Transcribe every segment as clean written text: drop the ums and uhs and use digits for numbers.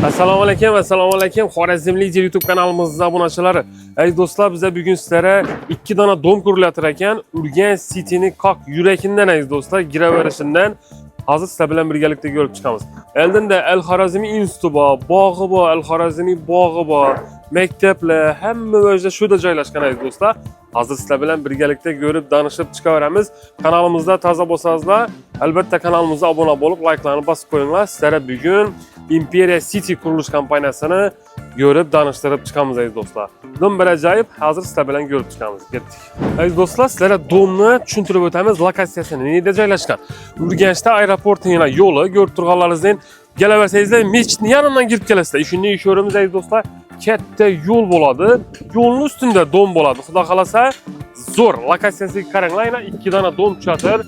Assalomu alaykum. Xorazmli YouTube kanalimizning obunachilari. Aziz do'stlar, biz bugun sizlarga 2 dona dom qurilayotgan ekan. Urganch City'ni qoq yuragidan aziz do'stlar, giraverishidan hozir sizlar bilan birgalikda ko'rib chiqamiz. Eldinda Al-Xorazmiy instituti bor, bog'i bor, Al-Xorazmiy bog'i bor, maktablar, hamma o'zida shuda joylashgan aziz do'stlar. Hozir sizlar bilan birgalikda ko'rib, danishib chiqaveramiz. Kanalimizda toza bo'lsangizlar, albatta kanalimizga obuna bo'lib, like'larni bosib qo'yinglar. Sizlarga bugun Imperiya City qurilish kompaniyasini ko'rib, danishtirib chiqamiz aziz do'stlar. Dom bir ajoyib, hozir sizlar bilan ko'rib chiqamiz. Ketdik. Aziz do'stlar, sizlarga domni tushuntirib o'tamiz, lokatsiyasini, nereda joylashgan. Urganchda aeroportning yo'li, ko'rib turganlaringizdan kelaversangizlar, mechitning yonidan kirib kelasizlar. Shunday ish o'rimiz aziz do'stlar, katta yo'l bo'ladi. Yo'lning ustida dom bo'ladi. Xudo xolasa, zo'r lokatsiyasiga qaranglar, 2 dona dom tushatir.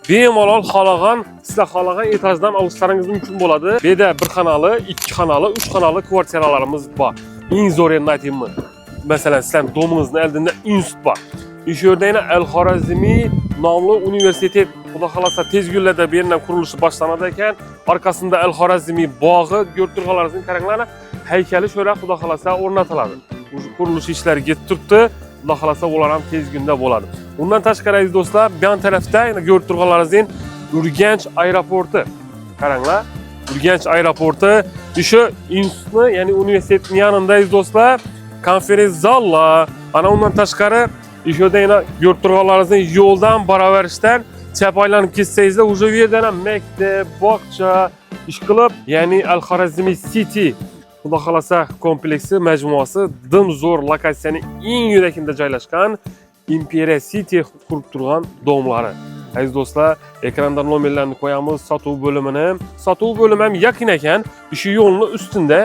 Bemalol xohlagan, sizlar xohlagan etajdan olishlaringiz mumkin bo'ladi. Bu yerda 1 xonali, 2 xonali, 3 xonali kvartiralarimiz bor. Eng zo'rini aytaymi? Masalan, sizlar domingizni oldida institut bor. O'sha yerda yana Al-Xorazmiy nomli universitet, xudo xolasa tez kunlarda bu yerdan qurilishi boshlanadi ekan. Orqasida Al-Xorazmiy bog'i, ko'rib turganlaringizni qaranglar, haykali sho'ra xudo xolasa o'rnatiladi. Qurilish ishlari ketib turibdi. Xudo xolasa ular ham tez kunda bo'ladi. Undan tashqari aziz do'stlar, bu yon tarafda yana ko'rib turganlaringizdek Urganch aeroporti. Qaranglar, Urganch aeroporti, o'sha institutni, ya'ni universitetning yonida aziz do'stlar, konferens zallar, ana undan tashqari o'sha yerda yana ko'rib turganlaringizdek yo'ldan baravarishdan chap aylanib ketsangizlar, o'sha yerdan ham maktab, bog'cha ish qilib, ya'ni Al-Xorazmiy City xudo xolasa kompleksi majmuasi dim zo'r lokatsiyaning eng yuragida joylashgan Imperiya City qurib turgan domlari. Aziz do'stlar, ekranda nomerlarni qo'yamiz, sotuv bo'limini. Sotuv bo'limi ham yaqin ekan. O'sha yo'lning ustida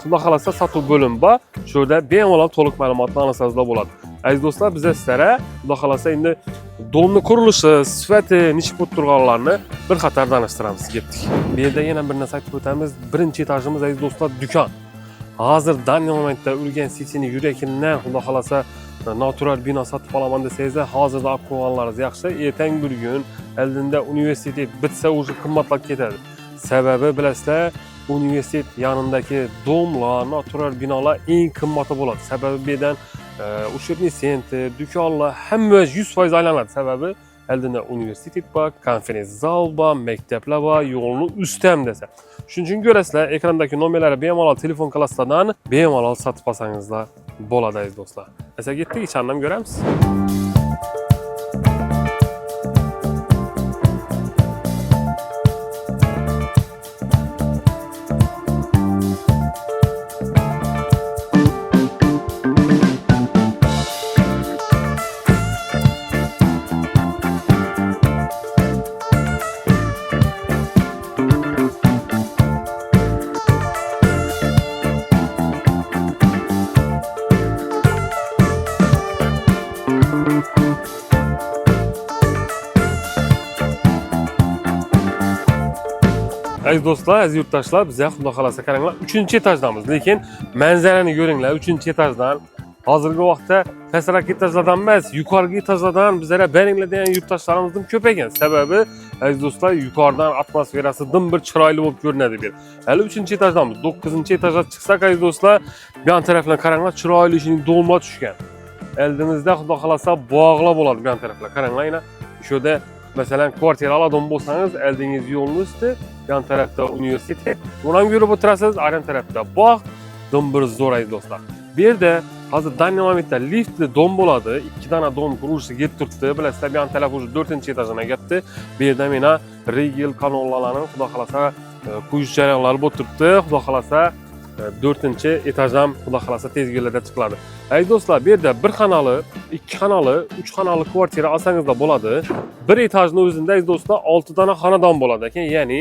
xudo xolasa sotuv bo'limi bor. Shu yerda bemalol to'liq ma'lumotni olsangizlar bo'ladi. Aziz do'stlar, biz sizlarga xudo xolasa endi domni qurilishi, sifati, nish bo'lib turganlarni bir qator tanishtiramiz. Ketdik. Bu yerda yana bir narsa aytib o'tamiz. Birinchi etajimiz aziz do'stlar, do'kon. Hozir danli momentda Urganch City'ning yuragidan xudo xolasa natural bino sotib olaman desangizlar, hozirda olib qo'yganlaringiz yaxshi. Ertang bir kun oldinda universitet bitsa, o'sha qimmatlab ketadi. Sababi bilasizlar, universitet yonidagi domlar, natural binolar eng qimmati bo'ladi. Sababi bu yerdan uchirni sentr, do'konlar hamma 100% aylanadi. Sababi oldinda universitet bor, konferens zal bor, maktablar bor, yo'lning usti ham desa. Shuning uchun ko'rasizlar, ekrandagi nomerlarni bemalol telefon klassidan bemalol sotib olsangizlar bo'ladi aziz do'stlar. Esa ketdik, ichandan ko'ramiz. Aziz do'stlar, aziz yurtdoshlar, biz xudo xolasa qaranglar, 3-etajdamiz. Lekin manzarani ko'ringlar, 3-etajdan. Hozirgi vaqtda pastroq etajlardan emas, yuqorgi etajlardan bizlarga beringlar degan yurtdoshlarimiz ko'p ekan. Sababi aziz do'stlar, yuqoridan atmosferasi dim bir chiroyli bo'lib ko'rinadi bu yer. Hali 3-etajdamiz. 9-etajga chiqsak aziz do'stlar, bu yon tarafdan qaranglar, chiroyli ishning do'lma tushgan. Oldimizda xudo xolasa bog'lar bo'ladi bu yon taraflar. Qaranglar, yana shu yerda masalan kvartira oladigan bo'lsangiz, oldingiz yo'lning usti, yan tarafda universitet. Bundan yurib o'tirasiz, aran tarafda bog', dom bir zo'r aziz do'stlar. Bu yerda hozir danli momentda liftli dom bo'ladi. 2 dona dom qurilishi ketib turibdi. Bilasizlar, bu yon taraf o'sha 4-etajga ketdi. Bu yerda mena regel kanallarning xudo xolasa quyish jarayonlari bo'lib turibdi. Xudo xolasa 4-etajdan xudo xolasa tez kunlarda chiqiladi. Aziz do'stlar, bu yerda 1 xonali, 2 xonali, 3 xonali kvartira olsangizlar bo'ladi. 1 etajning o'zida aziz do'stlar 6 dona xonadon bo'ladi ekan. Ya'ni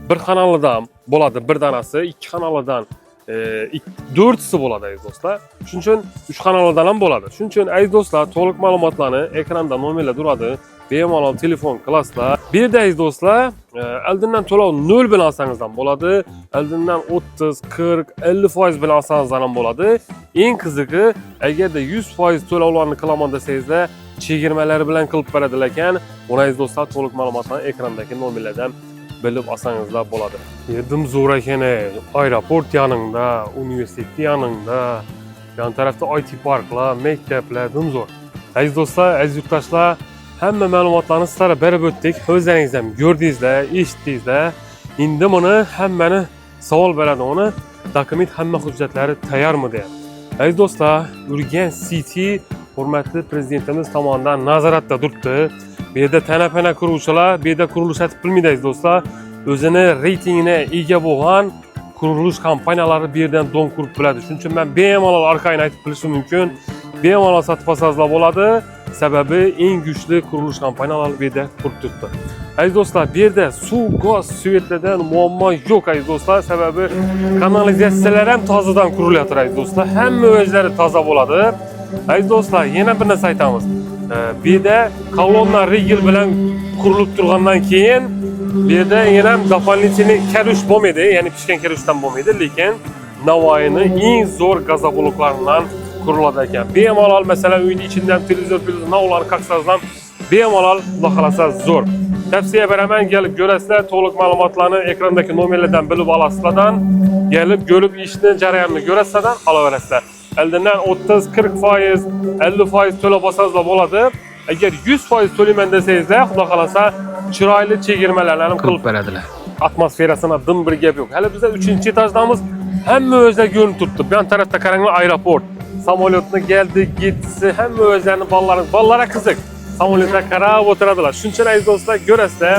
1 xonalidan bo'ladi 1 danasi, 2 xonalidan 4'si bo'ladi aziz do'stlar. Shuning uchun 3 xonalidan ham bo'ladi. Shuning uchun aziz do'stlar, to'liq ma'lumotlarni ekranda nomerlar turadi. Bemalol telefon qilasizlar. Bu yerda aziz do'stlar, oldindan to'lov 0 bilan olsangiz ham bo'ladi. Oldindan 30, 40, 50% bilan olsangiz ham bo'ladi. Eng qizig'i, agarda 100% to'lovlarni qilaman desangizlar, chegirmalari bilan qilib beradilar ekan. Ona aziz do'stlar, to'liq ma'lumotlarni ekrandagi nomerlardan bilib olsangizlar bo'ladi. Yedim zo'r ekan, aeroport yanında, universitet yanında, yan tarafta IT parklar, mektepler, dim zo'r. Aziz do'stlar, aziz yurtdoshlar, hamma ma'lumotlarni sizlarga berib o'tdik. O'zlaringiz ham ko'rdingizlar, eshitdingizlar. Endi buni hammani savol beradi, uni dokument hamma hujjatlari tayyormi deb. Aziz do'stlar, Urganch City hurmatli prezidentimiz tomonidan nazoratda turibdi. Bu yerda tana-pana quruvchilar, bu yerda qurilish etib bilmaydi aziz do'stlar. O'zini reytingini ega bo'lgan qurilish kompaniyalari bu yerdan dom qurib biladi. Shuning uchun men bemalol orqaini aytib bilishim mumkin. Bemalol sotib olsangizlar bo'ladi. Sababi eng kuchli qurilish kompaniyalari bu yerda qurib turibdi. Aziz do'stlar, bu yerda suv, gaz, svetlardan muammo yo'q aziz do'stlar. Sababi kanalizatsiyalar ham tozadan qurilyapti aziz do'stlar. Hamma o'zlari toza bo'ladi. Aziz do'stlar, yana bir narsa aytamiz. Bu yerda kolonna rigel bilan qurilib turgandan keyin bu yerda yana ham дополнительный karush bo'lmaydi, ya'ni pishgan karushdan bo'lmaydi, lekin Navoiyning eng zo'r gazobloklarından quriladi ekan. Bemalol masalan uyning ichidan televizor navlarni qaqsazdan bemalol xohlasa zo'r. Tavsiya beraman, kelib ko'rasizlar, to'liq ma'lumotlarni ekrandagi nomerlardan bilib olasizlardan, kelib ko'rib ishni jarayonini ko'rasizlardan olaverasizlar. Eldan 30-40%, 50% to'lab olsangizlar bo'ladi. Agar 100% to'layman desangizlar, xudo xolasa chiroyli chegirmalarni qilib beradilar. Atmosferasini dim bir gap yo'q. Hali biz 3-etajdamiz. Hamma o'zlari ko'rinib turibdi. Bu yon tarafda qaranglar, aeroport. Samolyotni keldi, ketdi, hamma o'zlarining ballalari qiziq. Samolyotga qarab o'tiradilar. Shuning uchun aziz do'stlar, ko'rasizlar,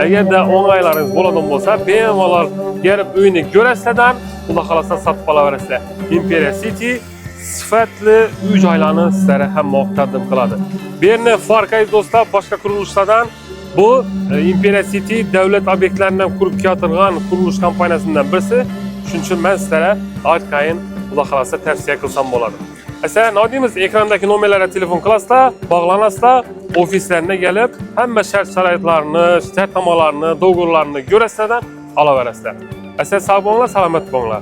agarda o'ng'aylaringiz bo'ladigan bo'lsa, bemalol kelib uyni ko'rasizlardan, xudo xolasa sotib olaverasizlar. Imperial City sifatli uy joylarni sizlarga hamma taqdim qiladi. Bu yerni farqi aziz do'stlar, boshqa qurilishlardan bu Imperial City davlat obyektlaridan qurib keltirgan qurilish kompaniyasidan birisi. Shuning uchun men sizlarga orqayin xudo xolasa tavsiya qilsam bo'ladi. Esa nodimiz ekrandagi nomerlarga telefon qilasizlar, bog'lanasizlar, ofislarga kelib, hamma shart-sharoitlarni, shartnomalarni, do'g'rilarni ko'rasizlardan olaverasizlar. Esa sog' bo'linglar, salomat bo'linglar.